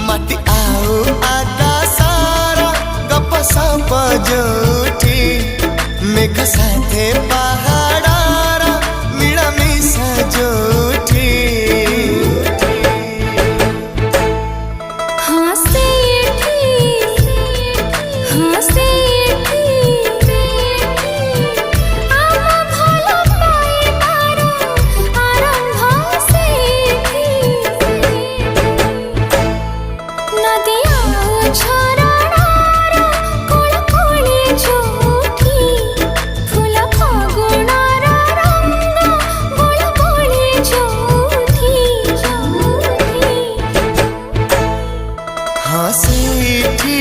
माटी आऊ आकाशारा गप सप जोठी मेघ साथे पहाड़ारा मिलामिशा जोठी हाँ सीठी